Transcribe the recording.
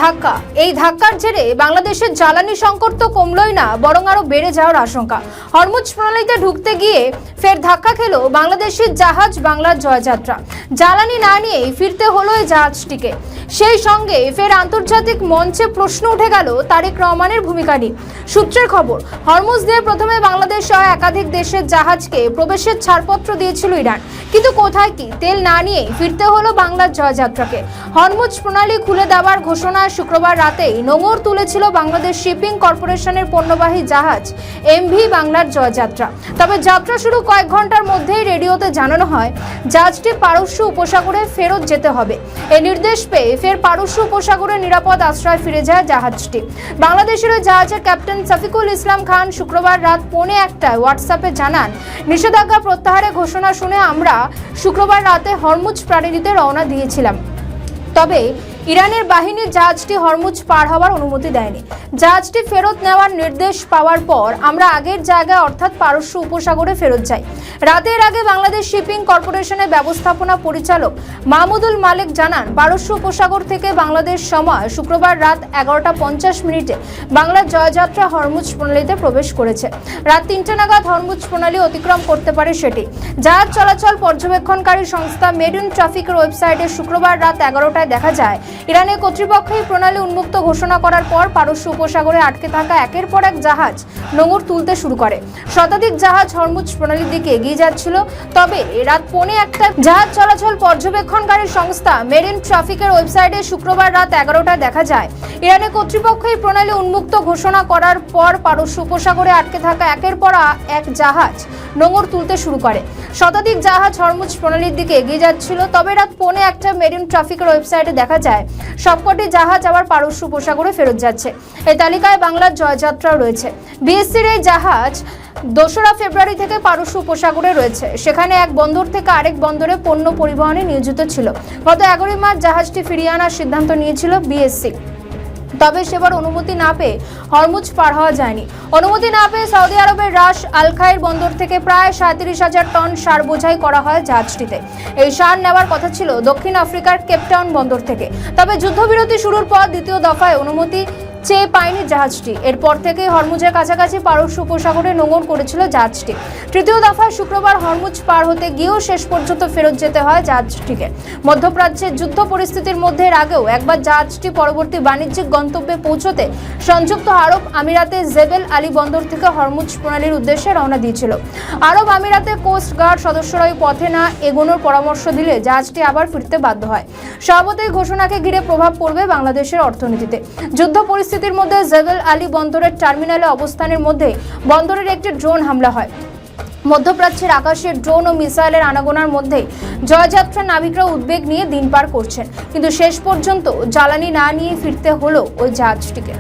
ধাক্কার জেরে বাংলাদেশের জ্বালানি সংকট তো কমলই না, বরং আরো বেড়ে যাওয়ার আশঙ্কা। হরমুজ প্রণালীতে ঢুকতে গিয়ে ফের ধাক্কা খেলো বাংলাদেশের জাহাজ বাংলার জয়যাত্রা। জ্বালানি না নিয়েই ফিরতে হলো এই জাহাজটিকে। সেই সঙ্গে ফের আন্তর্জাতিক মঞ্চে প্রশ্ন উঠে গেল তারেক রহমানের ভূমিকা নিয়ে। সূত্রের খবর, হরমুজ দিয়ে প্রথমে বাংলাদেশ সহ একাধিক দেশের জাহাজকে প্রবেশের ছাড়পত্র দিয়েছিল ইরান, কিন্তু কোথায় কি তেল না নিয়েই ফিরতে হলো বাংলার জয়যাত্রাকে। হরমুজ প্রণালী খুলে দেওয়ার ঘোষণায় শুক্রবার রাতেই নোঙর তুলেছিল বাংলাদেশ শিপিং কর্পোরেশনের পণ্যবাহী জাহাজ এমভি বাংলার জয়যাত্রা। তবে যাত্রা শুরু কয়েক ঘন্টার মধ্যেই রেডিওতে জানানো হয় জাহাজটি পারস্য উপসাগরে ফেরত যেতে হবে। এই নির্দেশ পেয়ে ফের পারস্য উপসাগরে নিরাপদ আশ্রয় ফিরে যায় জাহাজটি। বাংলাদেশের ওই জাহাজের ক্যাপ্টেন সাফিকুল ইসলাম খান শুক্রবার রাত 1:45 হোয়াটসঅ্যাপে জানান, নিষেধাজ্ঞা প্রত্যাহারের ঘোষণা শুনে আমরা শুক্রবার রাতে হরমুজ প্রণালীতে রওনা দিয়েছিলাম। তবে ইরানের বাহিনীর জাহাজটি হরমুজ পার হওয়ার অনুমতি দেয়নি। জাহাজটি ফেরত নেওয়ার নির্দেশ পাওয়ার পর আমরা আগের জায়গায় অর্থাৎ পারস্য উপসাগরে ফেরত যাই। রাতের আগে বাংলাদেশ শিপিং কর্পোরেশনের ব্যবস্থাপনা পরিচালক মাহমুদুল মালিক জানান, পারস্য উপসাগর থেকে বাংলাদেশ সময় শুক্রবার রাত 11:50 বাংলার জয়যাত্রা হরমুজ প্রণালীতে প্রবেশ করেছে। রাত 3টে নাগাদ হরমুজ প্রণালী অতিক্রম করতে পারে সেটি। জাহাজ চলাচল পর্যবেক্ষণকারী সংস্থা মেরিন ট্রাফিকের ওয়েবসাইটে শুক্রবার রাত 11টায় দেখা যায় ইরানের কর্তৃপক্ষ এই প্রণালী উন্মুক্ত ঘোষণা করার পর পারস্য উপসাগরে আটকে থাকা একের পর এক জাহাজ নোঙর তুলতে শুরু করে। শতাধিক জাহাজ হরমুজ প্রণালীর দিকে এগিয়ে যাচ্ছিল। তবে রাত 1:45 জাহাজ চলাচল পর্যবেক্ষণকারী সংস্থা মেরিন ট্রাফিকের ওয়েবসাইটে শুক্রবার রাত 11টায় দেখা যায় ইরানের কর্তৃপক্ষ এই প্রণালী উন্মুক্ত ঘোষণা করার পর পারস্য উপসাগরে আটকে থাকা একের পর এক জাহাজ নোঙর তুলতে শুরু করে। শতাধিক জাহাজ হরমুজ প্রণালীর দিকে এগিয়ে যাচ্ছিল। তবে রাত 1:45 মেরিন ট্রাফিকের ওয়েবসাইটে দেখা যায় সবকটি জাহাজ আবার পারস্য উপসাগরে ফেরত যাচ্ছে। এই তালিকায় বাংলার জয়যাত্রাও রয়েছে। বিএসসির এই জাহাজ 2রা ফেব্রুয়ারি থেকে পারস্য উপসাগরে রয়েছে। সেখানে এক বন্দর থেকে আরেক বন্দরে পণ্য পরিবহনে নিয়োজিত ছিল। গত 11 মার্চ জাহাজটি ফিরিয়ে আনার সিদ্ধান্ত নিয়েছিল বিএসসি। তবে সেবার অনুমতি না পেয়ে হরমুজ পার হওয়া যায়নি। অনুমতি না পেয়ে সৌদি আরবের রাস আল খাইর বন্দর থেকে প্রায় 37,000 টন সার বোঝাই করা হয় জাহাজটিতে। এই সার নেওয়ার কথা ছিল দক্ষিণ আফ্রিকার কেপটাউন বন্দর থেকে। তবে যুদ্ধবিরতি শুরুর পর দ্বিতীয় দফায় অনুমতি চেয়ে পায়নি জাহাজটি। এরপর থেকে হরমুজের কাছাকাছি পারস্য উপসাগরে নোঙর করেছিল জাহাজটি। তৃতীয় দফায় শুক্রবার হরমুজ পার হতে গিয়েও শেষ পর্যন্ত ফেরত যেতে হয় জাহাজটিকে। মধ্যপ্রাচ্যের যুদ্ধ পরিস্থিতির মধ্যে এর আগেও একবার জাহাজটি পরবর্তী বাণিজ্যিক গন্তব্যে পৌঁছতে সংযুক্ত আরব আমিরাতের জেবেল আলী বন্দর থেকে হরমুজ প্রণালীর উদ্দেশ্যে রওনা দিয়েছিল। আরব আমিরাতে কোস্ট গার্ড সদস্যরা ওই পথে না এগোনোর পরামর্শ দিলে জাহাজটি আবার ফিরতে বাধ্য হয়। স্বভাবতই ঘোষণাকে ঘিরে প্রভাব পড়বে বাংলাদেশের অর্থনীতিতে। যুদ্ধ পরিস্থিতির মধ্যে জেবেল আলী বন্দরের টার্মিনালে অবস্থানের মধ্যে বন্দরের একটি ড্রোন হামলা হয়। মধ্যপ্রাচ্যের আকাশের ড্রোন ও মিসাইলের আনাগোনার মধ্যেই জয়যাত্রা নাবিকরা উদ্বেগ নিয়ে দিন পার করছেন, কিন্তু শেষ পর্যন্ত জ্বালানি না নিয়ে ফিরতে হলো ওই জাহাজটিকে।